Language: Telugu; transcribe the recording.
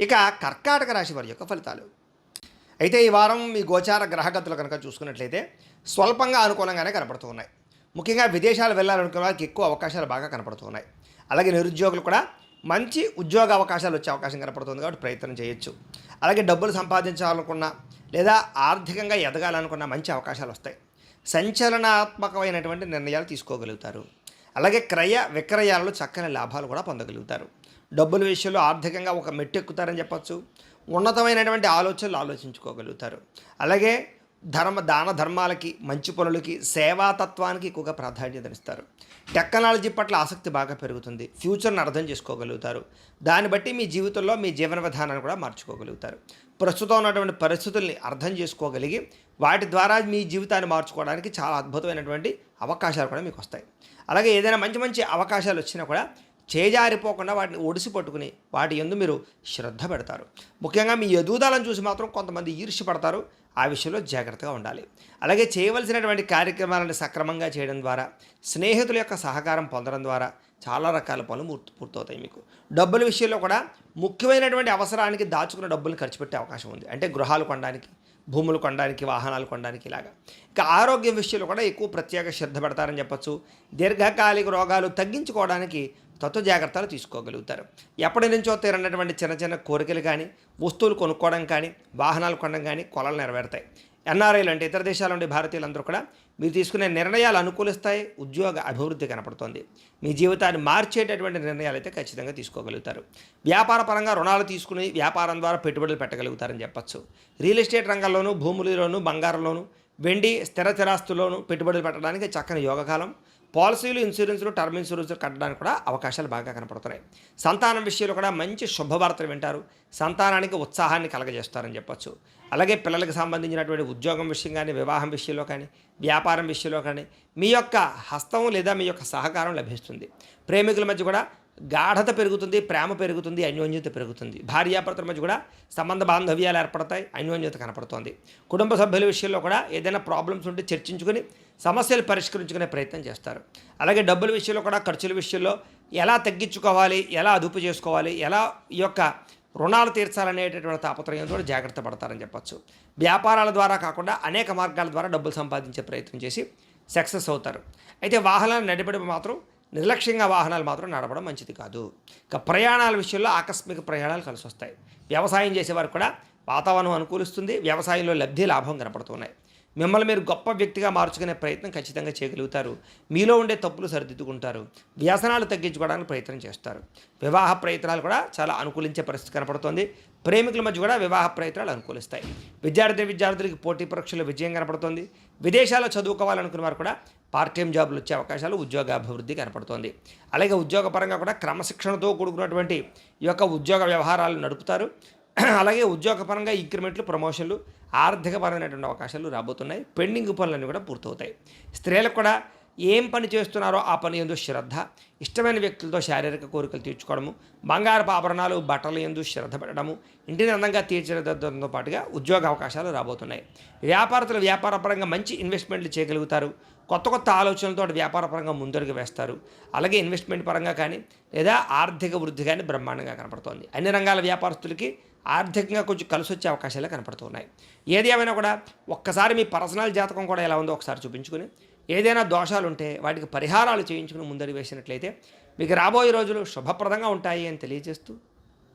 ఇక కర్కాటక రాశి వారి యొక్క ఫలితాలు. అయితే ఈ వారం మీ గోచార గ్రహగతులు కనుక చూసుకున్నట్లయితే స్వల్పంగా అనుకూలంగానే కనపడుతూ ఉన్నాయి. ముఖ్యంగా విదేశాలు వెళ్ళాలనుకున్న వారికి ఎక్కువ అవకాశాలు బాగా కనపడుతూ ఉన్నాయి. అలాగే నిరుద్యోగులు కూడా మంచి ఉద్యోగ అవకాశాలు వచ్చే అవకాశం కనపడుతుంది కాబట్టి ప్రయత్నం చేయొచ్చు. అలాగే డబ్బులు సంపాదించాలనుకున్నా లేదా ఆర్థికంగా ఎదగాలనుకున్న మంచి అవకాశాలు వస్తాయి. సంచలనాత్మకమైనటువంటి నిర్ణయాలు తీసుకోగలుగుతారు. అలాగే క్రయ విక్రయాలలో చక్కని లాభాలు కూడా పొందగలుగుతారు. డబ్బుల విషయంలో ఆర్థికంగా ఒక మెట్టు ఎక్కుతారని చెప్పచ్చు. ఉన్నతమైనటువంటి ఆలోచనలు ఆలోచించుకోగలుగుతారు. అలాగే దాన ధర్మాలకి, మంచి పనులకి, సేవాతత్వానికి ఎక్కువగా ప్రాధాన్యతనిస్తారు. టెక్నాలజీ పట్ల ఆసక్తి బాగా పెరుగుతుంది. ఫ్యూచర్ని అర్థం చేసుకోగలుగుతారు. దాన్ని బట్టి మీ జీవితంలో మీ జీవన విధానాన్ని కూడా మార్చుకోగలుగుతారు. ప్రస్తుతం ఉన్నటువంటి పరిస్థితుల్ని అర్థం చేసుకోగలిగి వాటి ద్వారా మీ జీవితాన్ని మార్చుకోవడానికి చాలా అద్భుతమైనటువంటి అవకాశాలు కూడా మీకు వస్తాయి. అలాగే ఏదైనా మంచి మంచి అవకాశాలు వచ్చినా కూడా చేజారిపోకుండా వాటిని ఒడిసి పట్టుకుని వాటి యందు మీరు శ్రద్ధ పెడతారు. ముఖ్యంగా మీ ఎదుగుదలను చూసి మాత్రం కొంతమంది ఈర్ష్యపడతారు. ఆ విషయంలో జాగ్రత్తగా ఉండాలి. అలాగే చేయవలసినటువంటి కార్యక్రమాలను సక్రమంగా చేయడం ద్వారా, స్నేహితుల యొక్క సహకారం పొందడం ద్వారా చాలా రకాల పనులు పూర్తవుతాయి. మీకు డబ్బుల విషయంలో కూడా ముఖ్యమైనటువంటి అవసరానికి దాచుకున్న డబ్బులు ఖర్చు పెట్టే అవకాశం ఉంది. అంటే గృహాలు కొనడానికి, భూములు కొనడానికి, వాహనాలు కొనడానికి ఇలాగా. ఇక ఆరోగ్యం విషయంలో కూడా ఎక్కువ ప్రత్యేక శ్రద్ధ పెడతారని చెప్పచ్చు. దీర్ఘకాలిక రోగాలు తగ్గించుకోవడానికి తత్వ జాగ్రత్తలు తీసుకోగలుగుతారు. ఎప్పటి నుంచో తీరనటువంటి చిన్న చిన్న కోరికలు కానీ, వస్తువులు కొనుక్కోవడం కానీ, వాహనాలు కొనడం కానీ కొలలు నెరవేరుతాయి. ఎన్ఆర్ఐలు అంటే ఇతర దేశాల నుండి భారతీయులందరూ కూడా మీరు తీసుకునే నిర్ణయాలు అనుకూలిస్తాయి. ఉద్యోగ అభివృద్ధి కనపడుతోంది. మీ జీవితాన్ని మార్చేటటువంటి నిర్ణయాలు అయితే ఖచ్చితంగా తీసుకోగలుగుతారు. వ్యాపార పరంగా రుణాలు తీసుకుని వ్యాపారం ద్వారా పెట్టుబడులు పెట్టగలుగుతారని చెప్పచ్చు. రియల్ ఎస్టేట్ రంగంలోనూ, భూములలోనూ, బంగారంలోనూ, వెండి, స్థిర స్థిరాస్తుల్లోనూ పెట్టుబడులు పెట్టడానికి చక్కని యోగకాలం. పాలసీలు, ఇన్సూరెన్సులు, టర్మ్ ఇన్సూరెన్సులు కట్టడానికి కూడా అవకాశాలు బాగా కనపడుతున్నాయి. సంతానం విషయంలో కూడా మంచి శుభవార్తలు వింటారు. సంతానానికి ఉత్సాహాన్ని కలగజేస్తారని చెప్పచ్చు. అలాగే పిల్లలకు సంబంధించినటువంటి ఉద్యోగం విషయం కానీ, వివాహం విషయంలో కానీ, వ్యాపారం విషయంలో కానీ మీ యొక్క హస్తం లేదా మీ యొక్క సహకారం లభిస్తుంది. ప్రేమికుల మధ్య కూడా గాఢత పెరుగుతుంది, ప్రేమ పెరుగుతుంది, అన్యోన్యత పెరుగుతుంది. భార్యాభర్తల మధ్య కూడా సంబంధ బాంధవ్యాలు ఏర్పడతాయి, అన్యోన్యత కనపడుతోంది. కుటుంబ సభ్యుల విషయంలో కూడా ఏదైనా ప్రాబ్లమ్స్ ఉంటే చర్చించుకొని సమస్యలు పరిష్కరించుకునే ప్రయత్నం చేస్తారు. అలాగే డబ్బుల విషయంలో కూడా ఖర్చుల విషయంలో ఎలా తగ్గించుకోవాలి, ఎలా అదుపు చేసుకోవాలి, ఎలా ఈ యొక్క రుణాలు తీర్చాలనేటటువంటి తాపత్రయంతో జాగ్రత్త పడతారని చెప్పచ్చు. వ్యాపారాల ద్వారా కాకుండా అనేక మార్గాల ద్వారా డబ్బులు సంపాదించే ప్రయత్నం చేసి సక్సెస్ అవుతారు. అయితే వాహనాలు నడిపడం మాత్రం నిర్లక్ష్యంగా వాహనాలు మాత్రం నడపడం మంచిది కాదు. ఇక ప్రయాణాల విషయంలో ఆకస్మిక ప్రయాణాలు కలిసి వస్తాయి. వ్యవసాయం చేసేవారు కూడా వాతావరణం అనుకూలిస్తుంది. వ్యవసాయంలో లబ్ధి, లాభం కనపడుతున్నాయి. మిమ్మల్ని మీరు గొప్ప వ్యక్తిగా మార్చుకునే ప్రయత్నం ఖచ్చితంగా చేయగలుగుతారు. మీలో ఉండే తప్పులు సరిదిద్దుకుంటారు. వ్యసనాలు తగ్గించుకోవడానికి ప్రయత్నం చేస్తారు. వివాహ ప్రయత్నాలు కూడా చాలా అనుకూలించే పరిస్థితి కనపడుతోంది. ప్రేమికుల మధ్య కూడా వివాహ ప్రయత్నాలు అనుకూలిస్తాయి. విద్యార్థులకి పోటీ పరీక్షల్లో విజయం కనపడుతోంది. విదేశాల్లో చదువుకోవాలనుకున్న వారు కూడా పార్ట్ టైం జాబులు వచ్చే అవకాశాలు, ఉద్యోగాభివృద్ధి కనపడుతోంది. అలాగే ఉద్యోగపరంగా కూడా క్రమశిక్షణతో కూడుకున్నటువంటి ఈ యొక్క ఉద్యోగ వ్యవహారాలు నడుపుతారు. అలాగే ఉద్యోగపరంగా ఇంక్రిమెంట్లు, ప్రమోషన్లు, ఆర్థికపరమైనటువంటి అవకాశాలు రాబోతున్నాయి. పెండింగ్ పనులన్నీ కూడా పూర్తవుతాయి. స్త్రీలకు కూడా ఏం పని చేస్తున్నారో ఆ పని యందు శ్రద్ధ, ఇష్టమైన వ్యక్తులతో శారీరక కోరికలు తీర్చుకోవడము, బంగారపు ఆభరణాలు, బట్టల యందు శ్రద్ధ పెట్టడము, ఇంటిని అందంగా తీర్చిదిద్దడంతో పాటుగా ఉద్యోగ అవకాశాలు రాబోతున్నాయి. వ్యాపారస్తులు వ్యాపారపరంగా మంచి ఇన్వెస్ట్మెంట్లు చేయగలుగుతారు. కొత్త కొత్త ఆలోచనలతో వ్యాపారపరంగా ముందడుగు వేస్తారు. అలాగే ఇన్వెస్ట్మెంట్ పరంగా కానీ లేదా ఆర్థిక వృద్ధి కానీ బ్రహ్మాండంగా కనపడుతోంది. అన్ని రంగాల వ్యాపారస్తులకి ఆర్థికంగా కొంచెం కలిసి వచ్చే అవకాశాలే కనపడుతున్నాయి. ఏది ఏమైనా కూడా ఒక్కసారి మీ పర్సనల్ జాతకం కూడా ఎలా ఉందో ఒకసారి చూపించుకుని, ఏదైనా దోషాలు ఉంటే వాటికి పరిహారాలు చేయించుకుని ముందడుగు వేసినట్లయితే మీకు రాబోయే రోజులు శుభప్రదంగా ఉంటాయి అని తెలియజేస్తూ